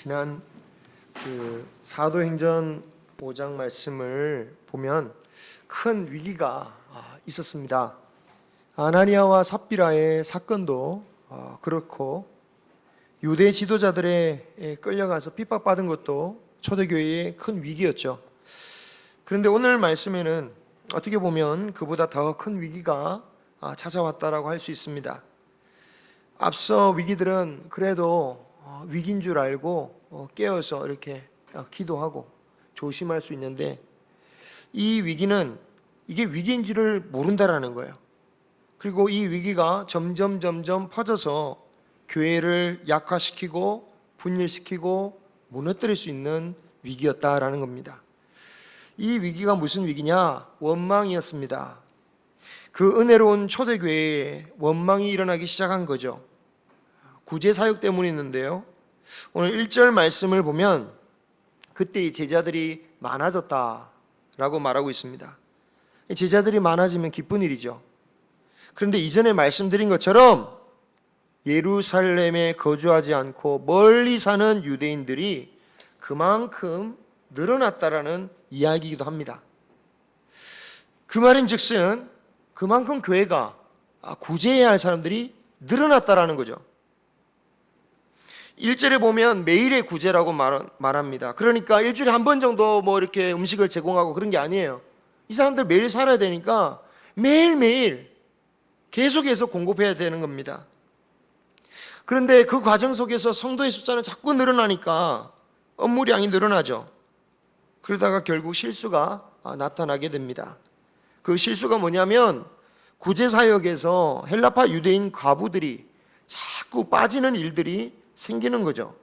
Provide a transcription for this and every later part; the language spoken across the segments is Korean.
지난 사도행전 5장 말씀을 보면 큰 위기가 있었습니다. 아나니아와 삽비라의 사건도 그렇고 유대 지도자들에 끌려가서 핍박받은 것도 초대교회의 큰 위기였죠. 그런데 오늘 말씀에는 어떻게 보면 그보다 더 큰 위기가 찾아왔다라고 할 수 있습니다. 앞서 위기들은 그래도 위기인 줄 알고 깨어서 이렇게 기도하고 조심할 수 있는데, 이 위기는 이게 위기인지를 모른다라는 거예요. 그리고 이 위기가 점점 퍼져서 교회를 약화시키고 분열시키고 무너뜨릴 수 있는 위기였다라는 겁니다. 이 위기가 무슨 위기냐? 원망이었습니다. 그 은혜로운 초대교회에 원망이 일어나기 시작한 거죠. 구제사역 때문이었는데요. 오늘 1절 말씀을 보면 그때 이 제자들이 많아졌다라고 말하고 있습니다. 제자들이 많아지면 기쁜 일이죠. 그런데 이전에 말씀드린 것처럼 예루살렘에 거주하지 않고 멀리 사는 유대인들이 그만큼 늘어났다라는 이야기이기도 합니다. 그 말인즉슨 그만큼 교회가 구제해야 할 사람들이 늘어났다라는 거죠. 1절에 보면 매일의 구제라고 말합니다. 그러니까 일주일에 한 번 정도 이렇게 음식을 제공하고 그런 게 아니에요. 이 사람들 매일 살아야 되니까 매일매일 계속해서 공급해야 되는 겁니다. 그런데 그 과정 속에서 성도의 숫자는 자꾸 늘어나니까 업무량이 늘어나죠. 그러다가 결국 실수가 나타나게 됩니다. 그 실수가 뭐냐면 구제사역에서 헬라파 유대인 과부들이 자꾸 빠지는 일들이 생기는 거죠.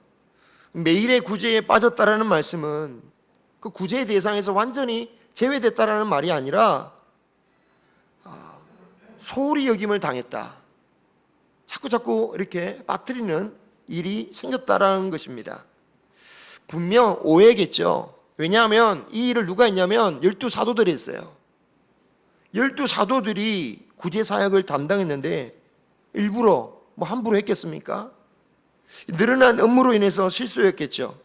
매일의 구제에 빠졌다라는 말씀은 그 구제의 대상에서 완전히 제외됐다라는 말이 아니라 소홀히 여김을 당했다, 자꾸 이렇게 빠뜨리는 일이 생겼다라는 것입니다. 분명 오해겠죠. 왜냐하면 이 일을 누가 했냐면 12사도들이 했어요. 12사도들이 구제사역을 담당했는데 일부러 함부로 했겠습니까? 늘어난 업무로 인해서 실수였겠죠.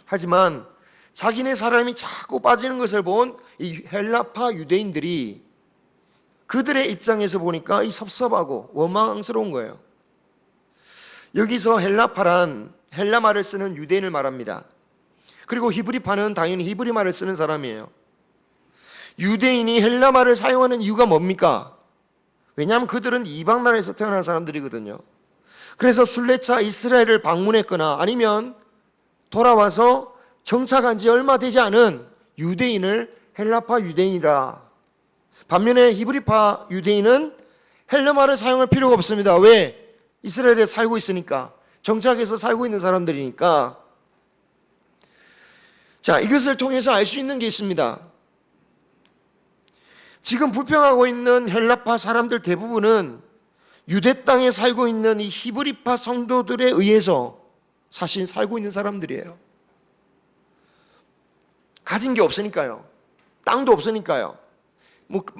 하지만 자기네 사람이 자꾸 빠지는 것을 본 이 헬라파 유대인들이 그들의 입장에서 보니까 이 섭섭하고 원망스러운 거예요. 여기서 헬라파란 헬라말을 쓰는 유대인을 말합니다. 그리고 히브리파는 당연히 히브리말을 쓰는 사람이에요. 유대인이 헬라말을 사용하는 이유가 뭡니까? 왜냐하면 그들은 이방 나라에서 태어난 사람들이거든요. 그래서 순례차 이스라엘을 방문했거나 아니면 돌아와서 정착한 지 얼마 되지 않은 유대인을 헬라파 유대인이라. 반면에 히브리파 유대인은 헬라말을 사용할 필요가 없습니다. 왜? 이스라엘에 살고 있으니까, 정착해서 살고 있는 사람들이니까. 자, 이것을 통해서 알 수 있는 게 있습니다. 지금 불평하고 있는 헬라파 사람들 대부분은 유대 땅에 살고 있는 이 히브리파 성도들에 의해서 사실 살고 있는 사람들이에요. 가진 게 없으니까요. 땅도 없으니까요.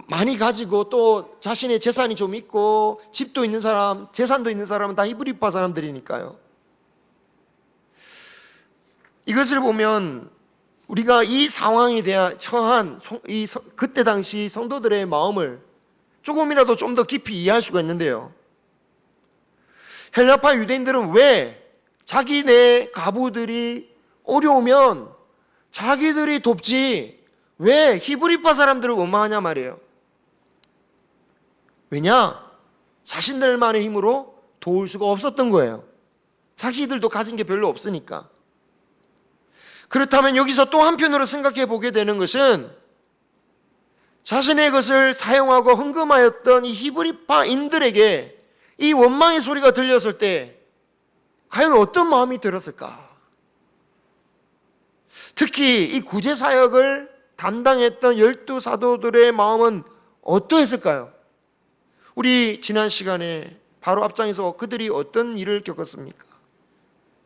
많이 가지고 또 자신의 재산이 좀 있고 집도 있는 사람, 재산도 있는 사람은 다 히브리파 사람들이니까요. 이것을 보면 우리가 이 상황에 대한 처한 그때 당시 성도들의 마음을 조금이라도 좀 더 깊이 이해할 수가 있는데요. 헬라파 유대인들은 왜 자기네 가부들이 어려우면 자기들이 돕지 왜 히브리파 사람들을 원망하냐 말이에요. 왜냐? 자신들만의 힘으로 도울 수가 없었던 거예요. 자기들도 가진 게 별로 없으니까. 그렇다면 여기서 또 한편으로 생각해 보게 되는 것은 자신의 것을 사용하고 헌금하였던 이 히브리파인들에게 이 원망의 소리가 들렸을 때 과연 어떤 마음이 들었을까? 특히 이 구제사역을 담당했던 12사도들의 마음은 어떠했을까요? 우리 지난 시간에 바로 앞장에서 그들이 어떤 일을 겪었습니까?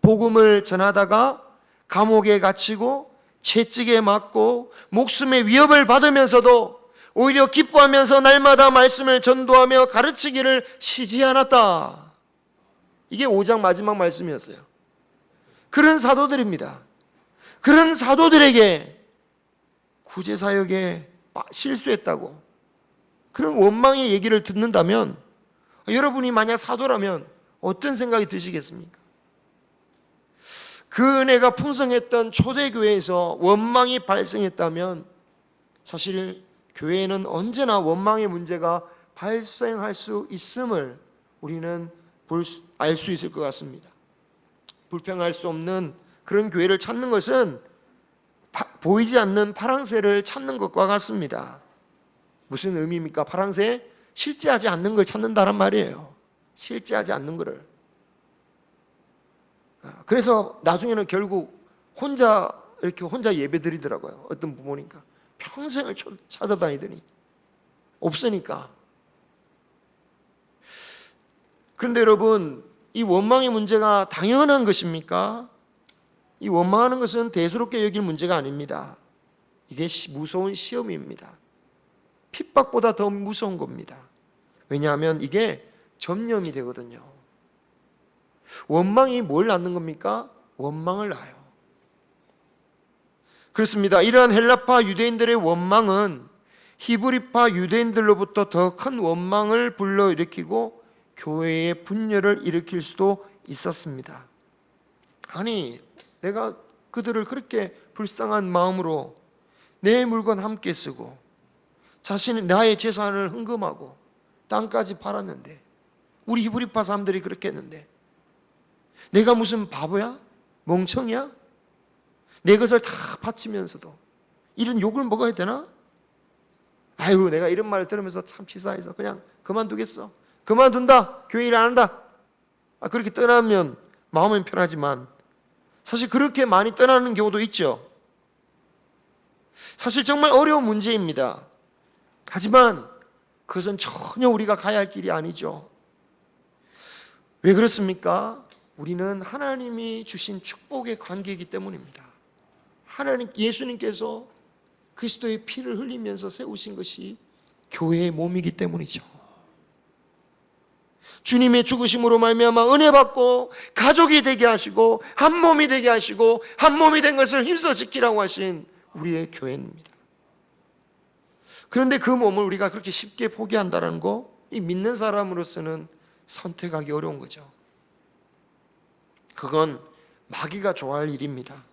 복음을 전하다가 감옥에 갇히고 채찍에 맞고 목숨의 위협을 받으면서도 오히려 기뻐하면서 날마다 말씀을 전도하며 가르치기를 쉬지 않았다. 이게 5장 마지막 말씀이었어요. 그런 사도들입니다. 그런 사도들에게 구제사역에 실수했다고 그런 원망의 얘기를 듣는다면 여러분이 만약 사도라면 어떤 생각이 드시겠습니까? 그 은혜가 풍성했던 초대교회에서 원망이 발생했다면 사실 교회에는 언제나 원망의 문제가 발생할 수 있음을 우리는 알 수 있을 것 같습니다. 불평할 수 없는 그런 교회를 찾는 것은 보이지 않는 파랑새를 찾는 것과 같습니다. 무슨 의미입니까? 파랑새? 실제하지 않는 걸 찾는다란 말이에요. 실제하지 않는 거를. 그래서 나중에는 결국 혼자 예배 드리더라고요. 어떤 부모니까 평생을 찾아다니더니 없으니까. 그런데 여러분, 이 원망의 문제가 당연한 것입니까? 이 원망하는 것은 대수롭게 여길 문제가 아닙니다. 이게 무서운 시험입니다. 핍박보다 더 무서운 겁니다. 왜냐하면 이게 점령이 되거든요. 원망이 뭘 낳는 겁니까? 원망을 낳아요. 그렇습니다. 이러한 헬라파 유대인들의 원망은 히브리파 유대인들로부터 더 큰 원망을 불러일으키고 교회의 분열을 일으킬 수도 있었습니다. 아니, 내가 그들을 그렇게 불쌍한 마음으로 내 물건 함께 쓰고 자신의 나의 재산을 헌금하고 땅까지 팔았는데, 우리 히브리파 사람들이 그렇게 했는데 내가 무슨 바보야? 멍청이야? 내 것을 다 바치면서도 이런 욕을 먹어야 되나? 아이고, 내가 이런 말을 들으면서 참 치사해서 그냥 그만두겠어. 그만둔다. 교회 일 안 한다. 그렇게 떠나면 마음은 편하지만 사실 그렇게 많이 떠나는 경우도 있죠. 사실 정말 어려운 문제입니다. 하지만 그것은 전혀 우리가 가야 할 길이 아니죠. 왜 그렇습니까? 우리는 하나님이 주신 축복의 관계이기 때문입니다. 예수님께서 그리스도의 피를 흘리면서 세우신 것이 교회의 몸이기 때문이죠. 주님의 죽으심으로 말미암아 은혜 받고 가족이 되게 하시고 한 몸이 되게 하시고 한 몸이 된 것을 힘써 지키라고 하신 우리의 교회입니다. 그런데 그 몸을 우리가 그렇게 쉽게 포기한다는 거, 이 믿는 사람으로서는 선택하기 어려운 거죠. 그건 마귀가 좋아할 일입니다.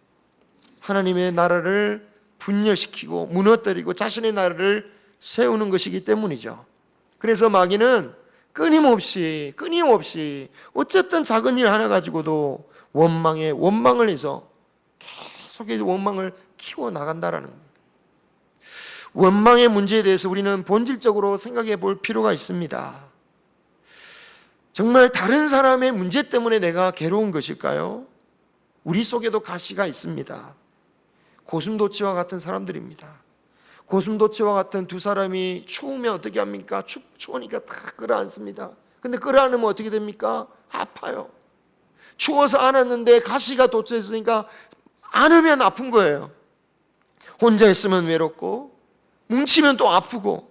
하나님의 나라를 분열시키고 무너뜨리고 자신의 나라를 세우는 것이기 때문이죠. 그래서 마귀는 끊임없이 어쨌든 작은 일 하나 가지고도 원망을 해서 계속해서 원망을 키워나간다라는 겁니다. 원망의 문제에 대해서 우리는 본질적으로 생각해 볼 필요가 있습니다. 정말 다른 사람의 문제 때문에 내가 괴로운 것일까요? 우리 속에도 가시가 있습니다. 고슴도치와 같은 사람들입니다. 고슴도치와 같은 두 사람이 추우면 어떻게 합니까? 추우니까 다 끌어안습니다. 근데 끌어안으면 어떻게 됩니까? 아파요. 추워서 안았는데 가시가 돋쳐있으니까 안으면 아픈 거예요. 혼자 있으면 외롭고 뭉치면 또 아프고.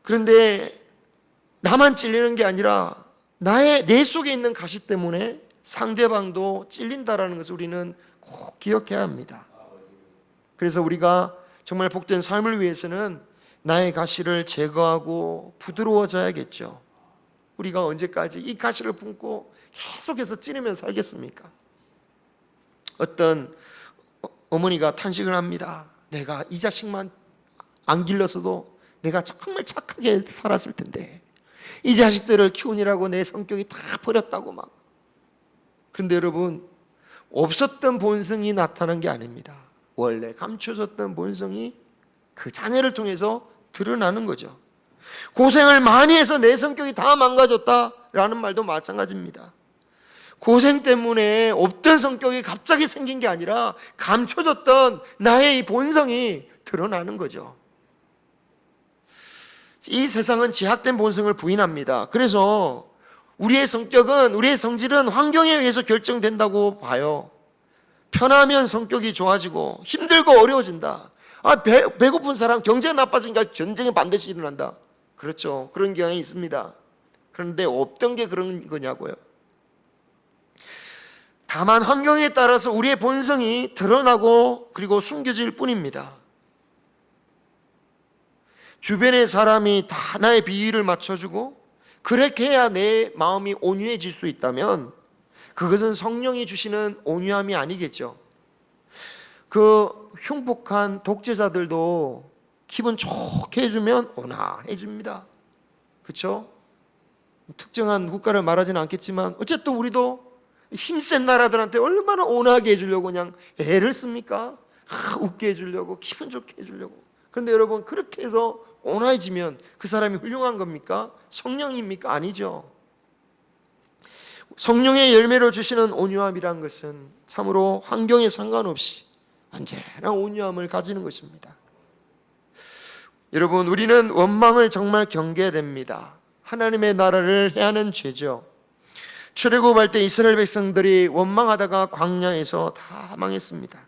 그런데 나만 찔리는 게 아니라 내 속에 있는 가시 때문에 상대방도 찔린다라는 것을 우리는 꼭 기억해야 합니다. 그래서 우리가 정말 복된 삶을 위해서는 나의 가시를 제거하고 부드러워져야겠죠. 우리가 언제까지 이 가시를 품고 계속해서 찌르면 살겠습니까? 어떤 어머니가 탄식을 합니다. 내가 이 자식만 안 길렀어도 내가 정말 착하게 살았을 텐데 이 자식들을 키우느라고 내 성격이 다 버렸다고 막. 그런데 여러분, 없었던 본성이 나타난 게 아닙니다. 원래 감춰졌던 본성이 그 자녀를 통해서 드러나는 거죠. 고생을 많이 해서 내 성격이 다 망가졌다라는 말도 마찬가지입니다. 고생 때문에 없던 성격이 갑자기 생긴 게 아니라 감춰졌던 나의 이 본성이 드러나는 거죠. 이 세상은 제약된 본성을 부인합니다. 그래서 우리의 성질은 환경에 의해서 결정된다고 봐요. 편하면 성격이 좋아지고 힘들고 어려워진다. 배고픈 사람 경제가 나빠지니까 전쟁이 반드시 일어난다. 그렇죠. 그런 경향이 있습니다. 그런데 없던 게 그런 거냐고요. 다만 환경에 따라서 우리의 본성이 드러나고 그리고 숨겨질 뿐입니다. 주변의 사람이 다 나의 비위를 맞춰주고 그렇게 해야 내 마음이 온유해질 수 있다면 그것은 성령이 주시는 온유함이 아니겠죠. 그 흉폭한 독재자들도 기분 좋게 해주면 온화해집니다. 그렇죠? 특정한 국가를 말하지는 않겠지만 어쨌든 우리도 힘센 나라들한테 얼마나 온화하게 해주려고 그냥 애를 씁니까? 웃게 해주려고, 기분 좋게 해주려고. 그런데 여러분, 그렇게 해서 온화해지면 그 사람이 훌륭한 겁니까? 성령입니까? 아니죠. 성령의 열매로 주시는 온유함이란 것은 참으로 환경에 상관없이 언제나 온유함을 가지는 것입니다. 여러분, 우리는 원망을 정말 경계해야 됩니다. 하나님의 나라를 해하는 죄죠. 출애굽할 때 이스라엘 백성들이 원망하다가 광야에서 다 망했습니다.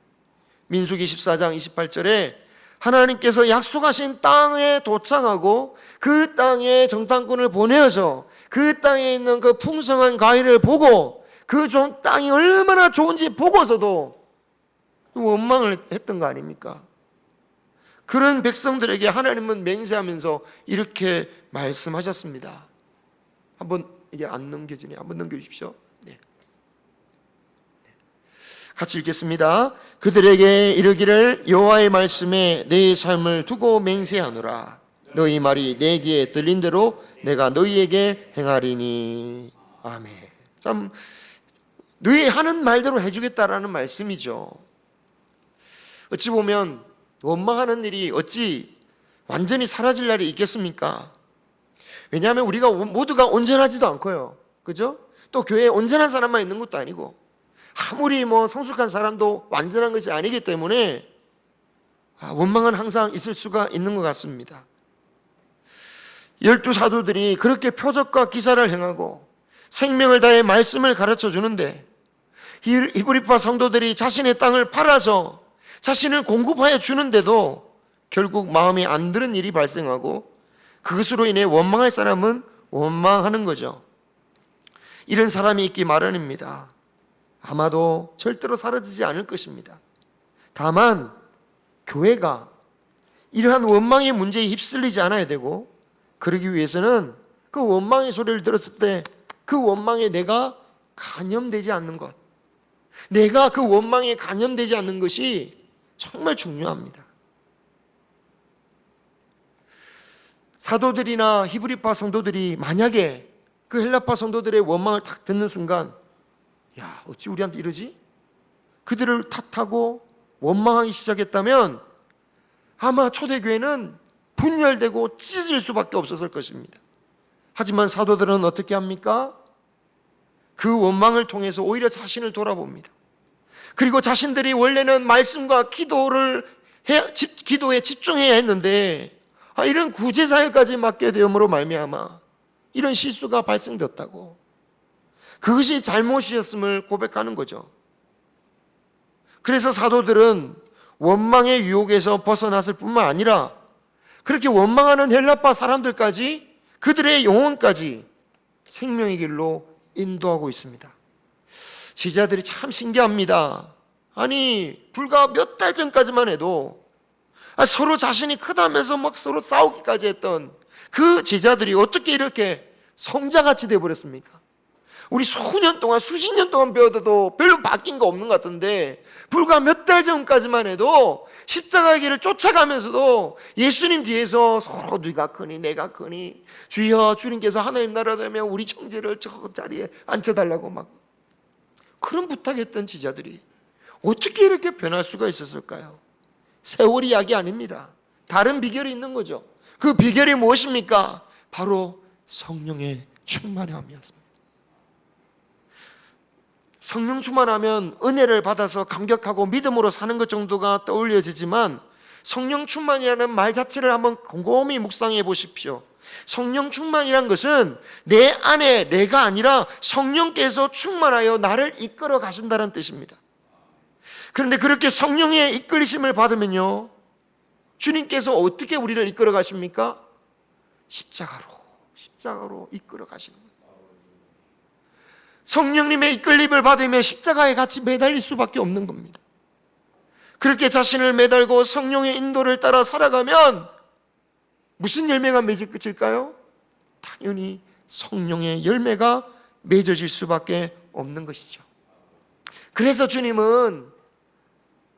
민수기 14장 28절에 하나님께서 약속하신 땅에 도착하고 그 땅에 정탐꾼을 보내어서 그 땅에 있는 그 풍성한 과일을 보고 그 땅이 얼마나 좋은지 보고서도 원망을 했던 거 아닙니까? 그런 백성들에게 하나님은 맹세하면서 이렇게 말씀하셨습니다. 한번 이게 안 넘겨지네요. 한번 넘겨주십시오. 네. 같이 읽겠습니다. 그들에게 이르기를 여호와의 말씀에 내 삶을 두고 맹세하노라. 너희 말이 내 귀에 들린 대로 내가 너희에게 행하리니. 아멘. 참 너희 하는 말대로 해주겠다라는 말씀이죠. 어찌 보면 원망하는 일이 어찌 완전히 사라질 날이 있겠습니까? 왜냐하면 우리가 모두가 온전하지도 않고요. 그죠? 또 교회에 온전한 사람만 있는 것도 아니고 아무리 성숙한 사람도 완전한 것이 아니기 때문에 원망은 항상 있을 수가 있는 것 같습니다. 12 사도들이 그렇게 표적과 기사를 행하고 생명을 다해 말씀을 가르쳐 주는데 히브리파 성도들이 자신의 땅을 팔아서 자신을 공급하여 주는데도 결국 마음에 안 드는 일이 발생하고 그것으로 인해 원망할 사람은 원망하는 거죠. 이런 사람이 있기 마련입니다. 아마도 절대로 사라지지 않을 것입니다. 다만 교회가 이러한 원망의 문제에 휩쓸리지 않아야 되고 그러기 위해서는 그 원망의 소리를 들었을 때 그 원망에 내가 간염되지 않는 것, 내가 그 원망에 간염되지 않는 것이 정말 중요합니다. 사도들이나 히브리파 성도들이 만약에 그 헬라파 성도들의 원망을 딱 듣는 순간 야, 어찌 우리한테 이러지? 그들을 탓하고 원망하기 시작했다면 아마 초대교회는 분열되고 찢어질 수밖에 없었을 것입니다. 하지만 사도들은 어떻게 합니까? 그 원망을 통해서 오히려 자신을 돌아봅니다. 그리고 자신들이 원래는 말씀과 기도에 집중해야 했는데 이런 구제사역까지 맡게 되므로 말미암아 이런 실수가 발생됐다고, 그것이 잘못이었음을 고백하는 거죠. 그래서 사도들은 원망의 유혹에서 벗어났을 뿐만 아니라 그렇게 원망하는 헬라파 사람들까지 그들의 영혼까지 생명의 길로 인도하고 있습니다. 제자들이 참 신기합니다. 아니 불과 몇 달 전까지만 해도 서로 자신이 크다면서 막 서로 싸우기까지 했던 그 제자들이 어떻게 이렇게 성자같이 돼버렸습니까? 우리 수년 동안 수십 년 동안 배워도 별로 바뀐 거 없는 것 같은데 불과 몇 달 전까지만 해도 십자가의 길을 쫓아가면서도 예수님 뒤에서 서로 네가 크니 내가 크니 주여 주님께서 하나님 나라 되면 우리 형제를 저 자리에 앉혀달라고 막 그런 부탁했던 제자들이 어떻게 이렇게 변할 수가 있었을까요? 세월이 약이 아닙니다. 다른 비결이 있는 거죠. 그 비결이 무엇입니까? 바로 성령의 충만함이었습니다. 성령 충만하면 은혜를 받아서 감격하고 믿음으로 사는 것 정도가 떠올려지지만 성령 충만이라는 말 자체를 한번 곰곰이 묵상해 보십시오. 성령 충만이란 것은 내 안에 내가 아니라 성령께서 충만하여 나를 이끌어 가신다는 뜻입니다. 그런데 그렇게 성령의 이끌리심을 받으면요, 주님께서 어떻게 우리를 이끌어 가십니까? 십자가로 이끌어 가시는 거예요. 성령님의 이끌림을 받으며 십자가에 같이 매달릴 수밖에 없는 겁니다. 그렇게 자신을 매달고 성령의 인도를 따라 살아가면 무슨 열매가 맺을까요? 당연히 성령의 열매가 맺어질 수밖에 없는 것이죠. 그래서 주님은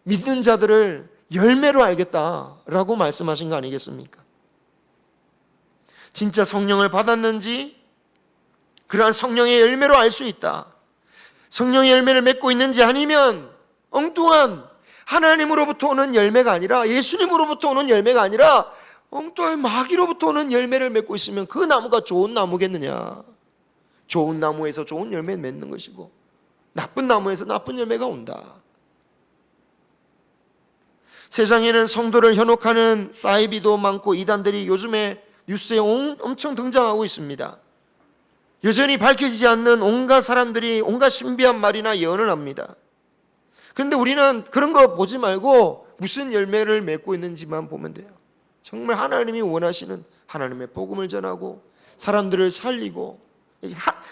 믿는 자들을 열매로 알겠다라고 말씀하신 거 아니겠습니까? 진짜 성령을 받았는지 그러한 성령의 열매로 알 수 있다. 성령의 열매를 맺고 있는지 아니면 엉뚱한 하나님으로부터 오는 열매가 아니라, 예수님으로부터 오는 열매가 아니라 엉뚱한 마귀로부터 오는 열매를 맺고 있으면 그 나무가 좋은 나무겠느냐? 좋은 나무에서 좋은 열매를 맺는 것이고 나쁜 나무에서 나쁜 열매가 온다. 세상에는 성도를 현혹하는 사이비도 많고 이단들이 요즘에 뉴스에 엄청 등장하고 있습니다. 여전히 밝혀지지 않는 온갖 사람들이 온갖 신비한 말이나 예언을 합니다. 그런데 우리는 그런 거 보지 말고 무슨 열매를 맺고 있는지만 보면 돼요. 정말 하나님이 원하시는 하나님의 복음을 전하고 사람들을 살리고,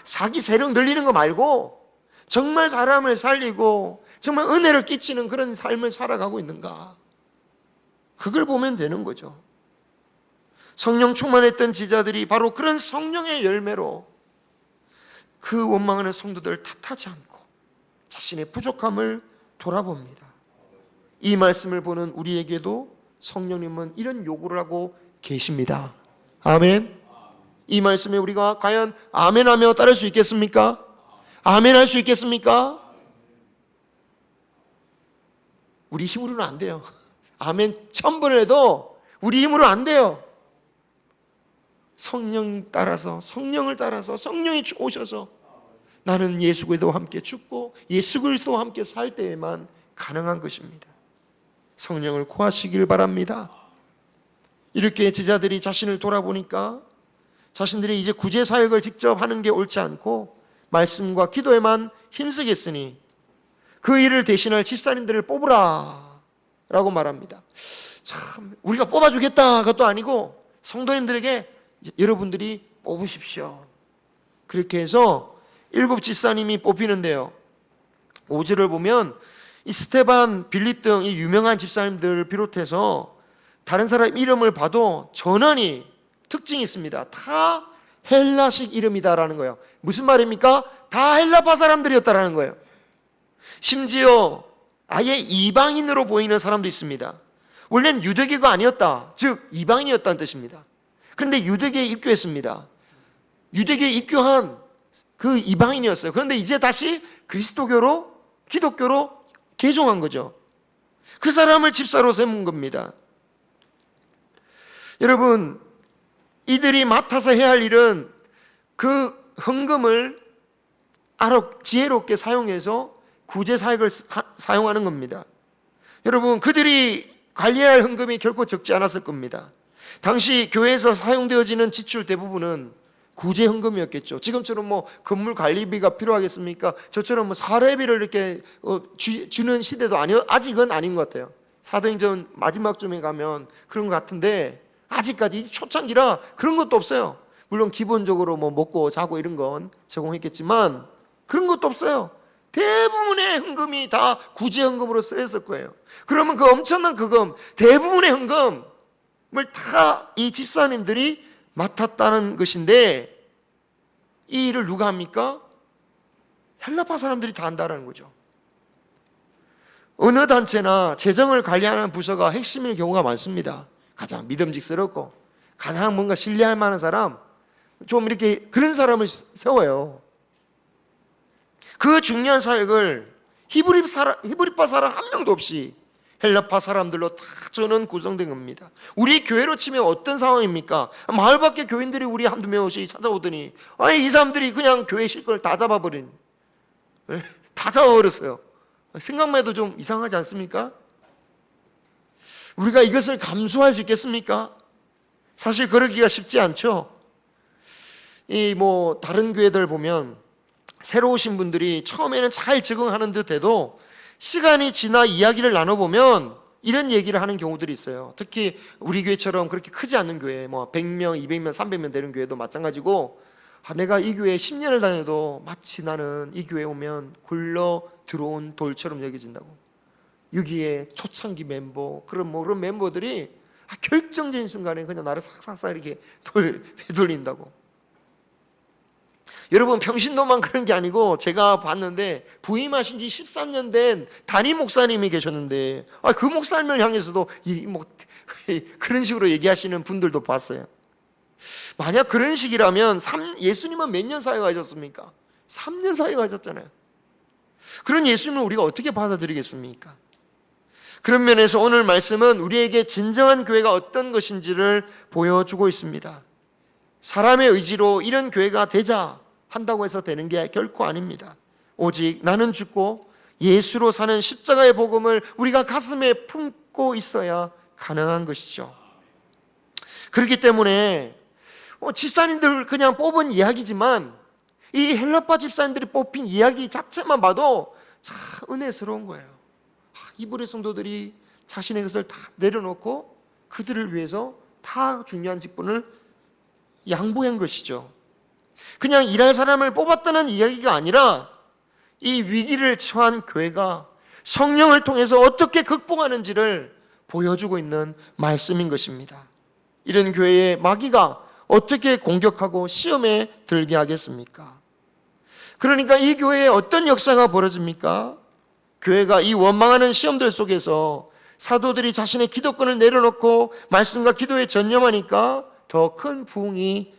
사기 세력 늘리는 거 말고 정말 사람을 살리고 정말 은혜를 끼치는 그런 삶을 살아가고 있는가, 그걸 보면 되는 거죠. 성령 충만했던 지자들이 바로 그런 성령의 열매로 그 원망하는 성도들을 탓하지 않고 자신의 부족함을 돌아봅니다. 이 말씀을 보는 우리에게도 성령님은 이런 요구를 하고 계십니다. 아멘. 이 말씀에 우리가 과연 아멘하며 따를 수 있겠습니까? 아멘할 수 있겠습니까? 우리 힘으로는 안 돼요. 아멘 1000번을 해도 우리 힘으로 안 돼요. 성령을 따라서 성령이 오셔서 나는 예수 그리스도와 함께 죽고 예수 그리스도와 함께 살 때에만 가능한 것입니다. 성령을 구하시길 바랍니다. 이렇게 제자들이 자신을 돌아보니까 자신들이 이제 구제 사역을 직접 하는 게 옳지 않고 말씀과 기도에만 힘쓰겠으니 그 일을 대신할 집사님들을 뽑으라 라고 말합니다. 참, 우리가 뽑아주겠다 그것도 아니고 성도님들에게 여러분들이 뽑으십시오. 그렇게 해서 7 집사님이 뽑히는데요, 5절을 보면 이 스테반, 빌립 등 이 유명한 집사님들을 비롯해서 다른 사람 이름을 봐도 전원이 특징이 있습니다. 다 헬라식 이름이다라는 거예요. 무슨 말입니까? 다 헬라파 사람들이었다라는 거예요. 심지어 아예 이방인으로 보이는 사람도 있습니다. 원래는 유대교가 아니었다, 즉 이방인이었다는 뜻입니다. 그런데 유대교에 입교했습니다. 유대교에 입교한 그 이방인이었어요. 그런데 이제 다시 그리스도교로, 기독교로 개종한 거죠. 그 사람을 집사로 세운 겁니다. 여러분, 이들이 맡아서 해야 할 일은 그 헌금을 지혜롭게 사용해서 구제 사역을 사용하는 겁니다. 여러분, 그들이 관리할 헌금이 결코 적지 않았을 겁니다. 당시 교회에서 사용되어지는 지출 대부분은 구제 헌금이었겠죠. 지금처럼 뭐 건물 관리비가 필요하겠습니까? 저처럼 뭐 사례비를 이렇게 주는 시대도 아직은 아닌 것 같아요. 사도행전 마지막쯤에 가면 그런 것 같은데 아직까지 초창기라 그런 것도 없어요. 물론 기본적으로 뭐 먹고 자고 이런 건 제공했겠지만 그런 것도 없어요. 대부분의 헌금이 다 구제 헌금으로 쓰였을 거예요. 그러면 그 엄청난 그금, 대부분의 헌금을 다 이 집사님들이 맡았다는 것인데, 이 일을 누가 합니까? 헬라파 사람들이 다 한다는 거죠. 어느 단체나 재정을 관리하는 부서가 핵심일 경우가 많습니다. 가장 믿음직스럽고 가장 뭔가 신뢰할 만한 사람, 좀 이렇게 그런 사람을 세워요. 그 중요한 사역을 히브리파 사람 한 명도 없이 헬라파 사람들로 다 저는 구성된 겁니다. 우리 교회로 치면 어떤 상황입니까? 마을 밖에 교인들이 우리 한두 명씩 찾아오더니 이 사람들이 그냥 교회 실권을 다 잡아버린, 다 잡아버렸어요. 생각만 해도 좀 이상하지 않습니까? 우리가 이것을 감수할 수 있겠습니까? 사실 그러기가 쉽지 않죠. 다른 교회들 보면 새로 오신 분들이 처음에는 잘 적응하는 듯해도 시간이 지나 이야기를 나눠보면 이런 얘기를 하는 경우들이 있어요. 특히 우리 교회처럼 그렇게 크지 않는 교회, 100명, 200명, 300명 되는 교회도 마찬가지고, 내가 이 교회에 10년을 다녀도 마치 나는 이 교회에 오면 굴러 들어온 돌처럼 여겨진다고. 여기에 초창기 멤버, 그런 멤버들이 결정적인 순간에 그냥 나를 싹싹싹 이렇게 되돌린다고. 여러분, 평신도만 그런 게 아니고 제가 봤는데 부임하신 지 13년 된 담임 목사님이 계셨는데 그 목사님을 향해서도 그런 식으로 얘기하시는 분들도 봤어요. 만약 그런 식이라면 예수님은 몇 년 사역을 하셨습니까? 3년 사역을 하셨잖아요. 그런 예수님을 우리가 어떻게 받아들이겠습니까? 그런 면에서 오늘 말씀은 우리에게 진정한 교회가 어떤 것인지를 보여주고 있습니다. 사람의 의지로 이런 교회가 되자 한다고 해서 되는 게 결코 아닙니다. 오직 나는 죽고 예수로 사는 십자가의 복음을 우리가 가슴에 품고 있어야 가능한 것이죠. 그렇기 때문에 집사님들 그냥 뽑은 이야기지만 이 헬라파 집사님들이 뽑힌 이야기 자체만 봐도 참 은혜스러운 거예요. 이브리 성도들이 자신의 것을 다 내려놓고 그들을 위해서 다 중요한 직분을 양보한 것이죠. 그냥 일할 사람을 뽑았다는 이야기가 아니라 이 위기를 처한 교회가 성령을 통해서 어떻게 극복하는지를 보여주고 있는 말씀인 것입니다. 이런 교회에 마귀가 어떻게 공격하고 시험에 들게 하겠습니까? 그러니까 이 교회에 어떤 역사가 벌어집니까? 교회가 이 원망하는 시험들 속에서 사도들이 자신의 기도권을 내려놓고 말씀과 기도에 전념하니까 더 큰 부흥이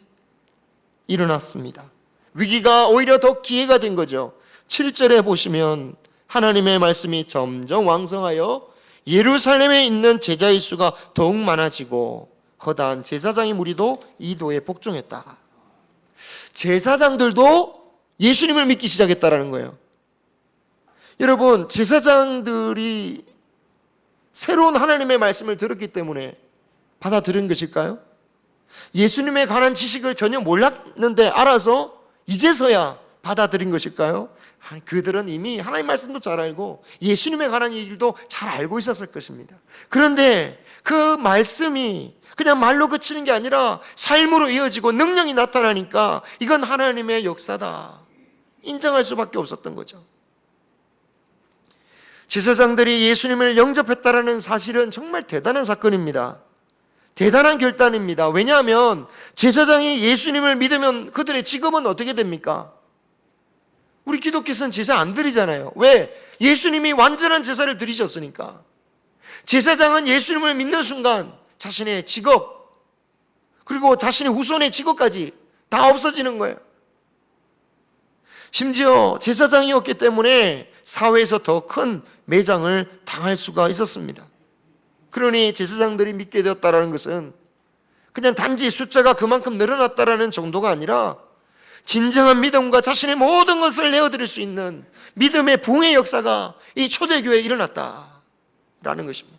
일어났습니다. 위기가 오히려 더 기회가 된 거죠. 7절에 보시면 하나님의 말씀이 점점 왕성하여 예루살렘에 있는 제자의 수가 더욱 많아지고 허다한 제사장의 무리도 이도에 복종했다. 제사장들도 예수님을 믿기 시작했다라는 거예요. 여러분, 제사장들이 새로운 하나님의 말씀을 들었기 때문에 받아들인 것일까요? 예수님에 관한 지식을 전혀 몰랐는데 알아서 이제서야 받아들인 것일까요? 아니, 그들은 이미 하나님 말씀도 잘 알고 예수님에 관한 일도 잘 알고 있었을 것입니다. 그런데 그 말씀이 그냥 말로 그치는 게 아니라 삶으로 이어지고 능력이 나타나니까 이건 하나님의 역사다, 인정할 수밖에 없었던 거죠. 제사장들이 예수님을 영접했다라는 사실은 정말 대단한 사건입니다. 대단한 결단입니다. 왜냐하면 제사장이 예수님을 믿으면 그들의 직업은 어떻게 됩니까? 우리 기독교에서는 제사 안 드리잖아요. 왜? 예수님이 완전한 제사를 드리셨으니까. 제사장은 예수님을 믿는 순간 자신의 직업, 그리고 자신의 후손의 직업까지 다 없어지는 거예요. 심지어 제사장이었기 때문에 사회에서 더 큰 매장을 당할 수가 있었습니다. 그러니 제사장들이 믿게 되었다는 것은 그냥 단지 숫자가 그만큼 늘어났다는 정도가 아니라 진정한 믿음과 자신의 모든 것을 내어드릴 수 있는 믿음의 부흥의 역사가 이 초대교회에 일어났다라는 것입니다.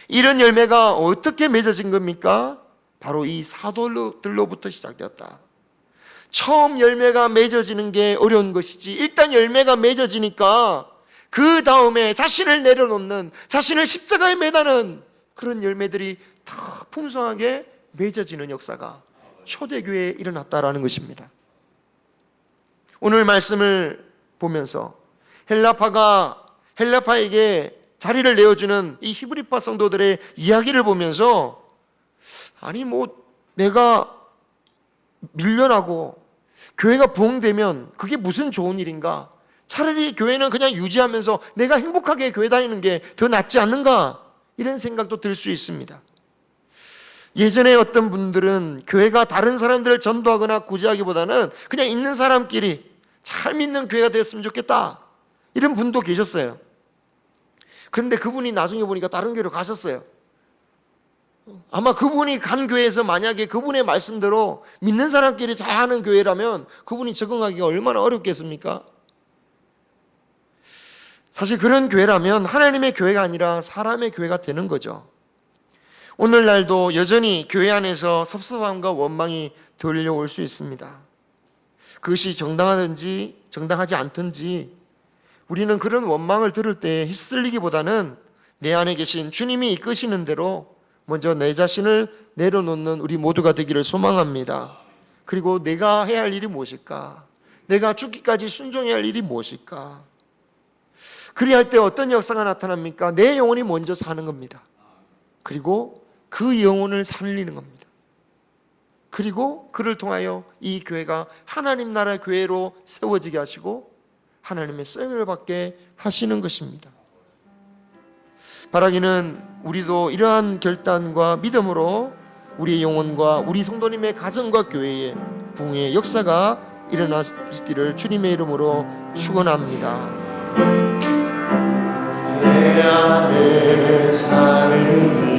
이런 열매가 어떻게 맺어진 겁니까? 바로 이 사도들로부터 시작되었다. 처음 열매가 맺어지는 게 어려운 것이지, 일단 열매가 맺어지니까 그 다음에 자신을 내려놓는, 자신을 십자가에 매다는 그런 열매들이 다 풍성하게 맺어지는 역사가 초대교회에 일어났다라는 것입니다. 오늘 말씀을 보면서 헬라파에게 자리를 내어주는 이 히브리파 성도들의 이야기를 보면서 내가 밀려나고 교회가 부흥되면 그게 무슨 좋은 일인가? 차라리 교회는 그냥 유지하면서 내가 행복하게 교회 다니는 게 더 낫지 않는가? 이런 생각도 들 수 있습니다. 예전에 어떤 분들은 교회가 다른 사람들을 전도하거나 구제하기보다는 그냥 있는 사람끼리 잘 믿는 교회가 되었으면 좋겠다, 이런 분도 계셨어요. 그런데 그분이 나중에 보니까 다른 교회로 가셨어요. 아마 그분이 간 교회에서 만약에 그분의 말씀대로 믿는 사람끼리 잘하는 교회라면 그분이 적응하기가 얼마나 어렵겠습니까? 사실 그런 교회라면 하나님의 교회가 아니라 사람의 교회가 되는 거죠. 오늘날도 여전히 교회 안에서 섭섭함과 원망이 들려올 수 있습니다. 그것이 정당하든지 정당하지 않든지 우리는 그런 원망을 들을 때 휩쓸리기보다는 내 안에 계신 주님이 이끄시는 대로 먼저 내 자신을 내려놓는 우리 모두가 되기를 소망합니다. 그리고 내가 해야 할 일이 무엇일까? 내가 죽기까지 순종해야 할 일이 무엇일까? 그리할 때 어떤 역사가 나타납니까? 내 영혼이 먼저 사는 겁니다. 그리고 그 영혼을 살리는 겁니다. 그리고 그를 통하여 이 교회가 하나님 나라 교회로 세워지게 하시고 하나님의 쓰임을 받게 하시는 것입니다. 바라기는 우리도 이러한 결단과 믿음으로 우리의 영혼과 우리 성도님의 가정과 교회의 부흥의 역사가 일어나시기를 주님의 이름으로 축원합니다. 내 안에 사는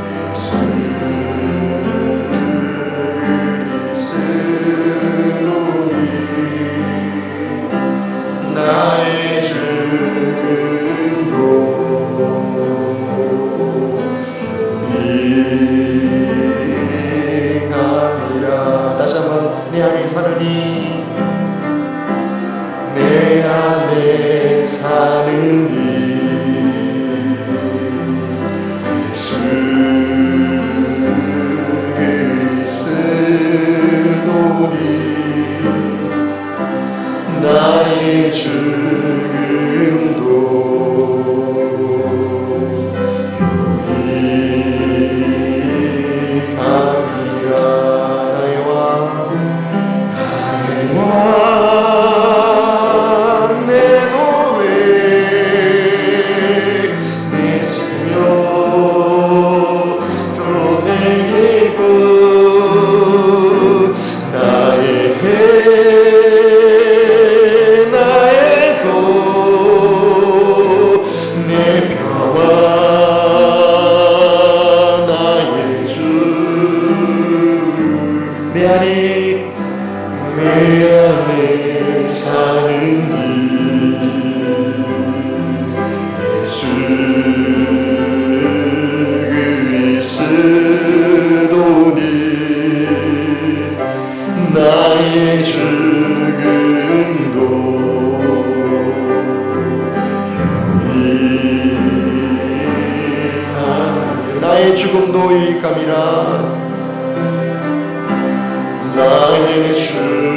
예수 그리스도니 나의 주도 감이라. 다시 한번 내 안에 사느니 내 안에 사느니 예수 그리스도니 나의 죽음도 유익함이라. 나의 왕 내 노래 내 생명 또 내게 부 나의 해 나의 고 내 평화 나의 주 내 안에 사는 예수 그리스도니 나의 죽음도 유익함이라. 나의 죽음도 유익함이라. 나의 죽음도